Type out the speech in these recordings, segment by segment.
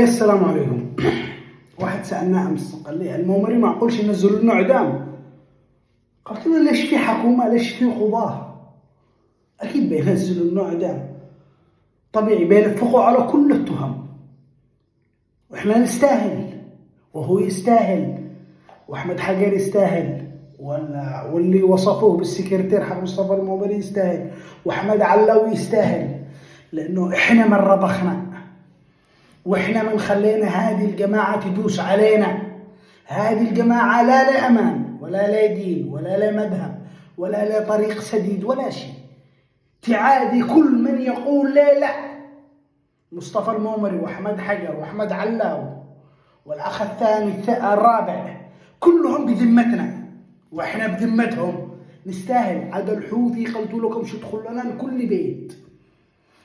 السلام عليكم. واحد سألنا أمس قال لي المومري معقولش ينزلوا لنا إعدام؟ قلت له ليش في حكومة، ليش في قضاة؟ أكيد بينزلوا لنا إعدام، طبيعي بيلفقوا على كل التهم، وإحنا نستاهل وهو يستاهل وأحمد حجر يستاهل واللي وصفوه بالسكرتير حق مصطفى المومري يستاهل وأحمد علاوي يستاهل، لأنه إحنا من رضخنا وإحنا من خلينا هذه الجماعة تدوس علينا. هذه الجماعة لا لا أمان ولا لا دين ولا لا مذهب ولا لا طريق سديد ولا شيء، تعادي كل من يقول لا لا. مصطفى المومري وأحمد حجر وأحمد علاوي والأخ الثاني الرابع كلهم بذمتنا وإحنا بذمتهم، نستاهل. عاد الحوثي قلت لكم شو تدخل لنا لكل بيت،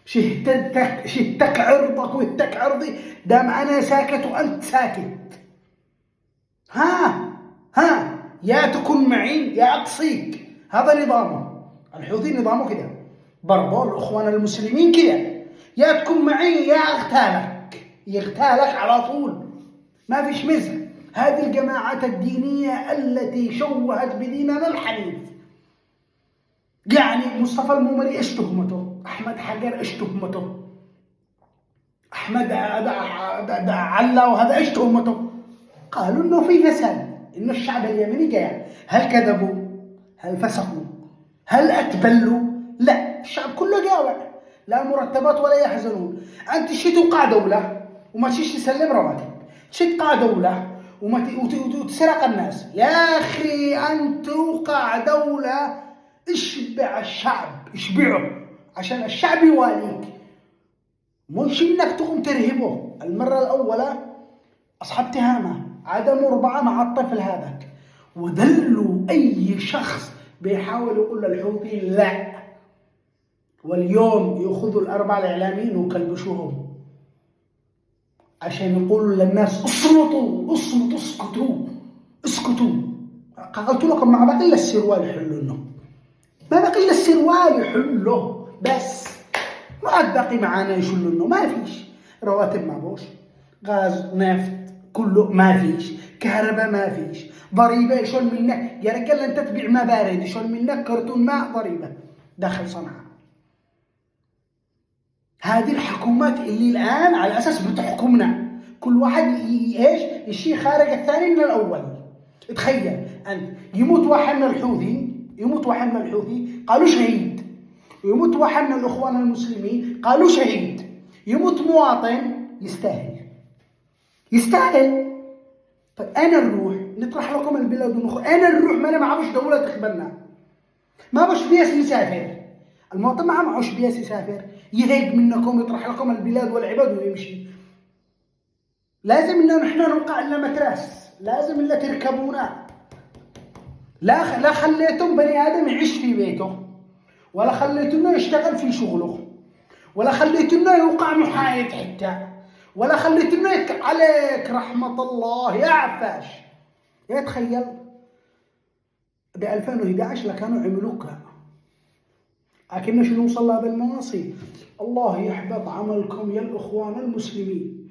شهتك عرضك وهتك عرضي، دام أنا ساكت وأنت ساكت. ها يا تكون معي يا أقصيك، هذا نظامه. الحوثي نظامه كده، برضو الأخوان المسلمين كده، يا تكون معي يا أغتالك، يغتالك على طول، ما فيش مزح. هذه الجماعات الدينية التي شوهت بديننا الحنيف. يعني مصطفى المومري ايش تهمته؟ أحمد حجر ايش تهمته؟ أحمد علا وهذا ايش تهمته؟ قالوا انه في فساد، انه الشعب اليمني جاع. هل كذبوا؟ هل فسقوا؟ هل اتبلوا؟ لا، الشعب كله جاوع، لا مرتبات ولا يحزنون. انت تشي توقع دولة وما تشيش تسلم رواتب، تشي توقع دولة وتسرق الناس. يا اخي انت توقع دولة، اشبع الشعب، اشبعه عشان الشعب يواليك، مش انك تقوم ترهبه. المرة الأولى أصحاب تهامة عدم مربعة مع الطفل هذاك، وذلوا أي شخص بيحاول يقول للحوثي لا. واليوم يأخذوا الأربعة الإعلاميين وكلبشوهم عشان يقولوا للناس اصمتوا اصمتوا اسكتوا. قلت لكم ما بقي إلا السروال يحلوا لنا، ما بقي إلا السروال يحله بس، ما عاد باقي معانا يشلوا لنا. ما فيش رواتب، ما بوش غاز نفط كله، ما فيش كهرباء، ما فيش ضريبه يشل منك يا رجال. انت تبيع ما بارد يشل منك كرتون ماء ضريبه داخل صنعاء. هذه الحكومات اللي الان على اساس بتحكمنا، كل واحد ايش يشي خارج الثاني من الاول. تخيل انت، يموت واحد من الحوثي قالوا شهيد، يموت واحد من الاخوان المسلمين قالوا شهيد، يموت مواطن يستاهل. طيب انا نروح نطرح لكم البلاد ونخرج، انا نروح، ما انا معوش دوله تقبلنا، ما باش بياس يسافر المواطن، ما معوش بياس يسافر، يهيج منكم يطرح لكم البلاد والعباد ويمشي. لازم ان نحن نوقع الا متراس، لازم الا تركبونا. لا خليتم بني ادم يعيش في بيته، ولا خليتونا يشتغل في شغله، ولا خليتونا يوقع محايد حتى، ولا خليتونا يتكل عليك رحمة الله يا عفاش. يا تخيل ب 2011 لكانوا عملوكها، لكن شنو نوصل لهذا المواصي؟ الله يحبط عملكم يا الأخوان المسلمين.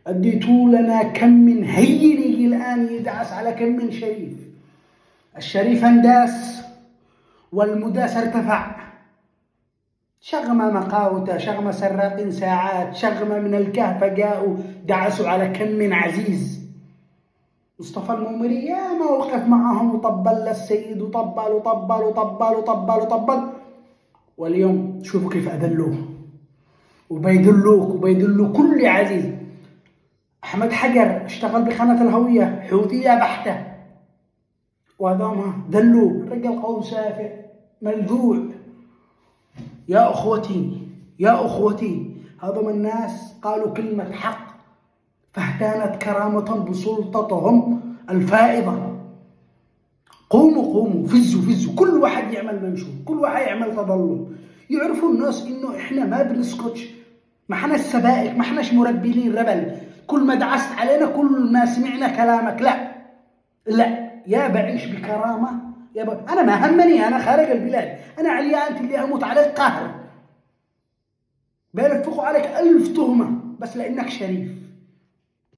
اديتوا لنا كم من هيني الآن يدعس على كم من شريف. الشريف انداس والمداس ارتفع، شغم مقاوته، شغم سراق ساعات، شغم من الكهف جاءوا دعسوا على كم من عزيز. مصطفى المومري يا ما وقف معهم وطبل للسيد وطبل، واليوم شوفوا كيف أذلوه وبيدلوا كل عزيز. أحمد حجر اشتغل بقناة الهوية حوثية بحتة، وهذا ذلوه، الرجل قوم سافر ملذوع. يا أخوتي هذم الناس قالوا كلمة حق فاهتانت كرامة بسلطتهم الفائضة. قوموا فزوا، كل واحد يعمل منشور، كل واحد يعمل تظلم، يعرفوا الناس إنه إحنا ما بنسكتش، ما احنا السبائك، ما احناش مربلين ربل. كل ما دعست علينا، كل ما سمعنا كلامك، لا يا بعيش بكرامة يا أنا ما همني، أنا خارج البلاد، أنا عليا أنت اللي أموت عليك قهر، بيلفقوا عليك 1000 تهمة بس لأنك شريف.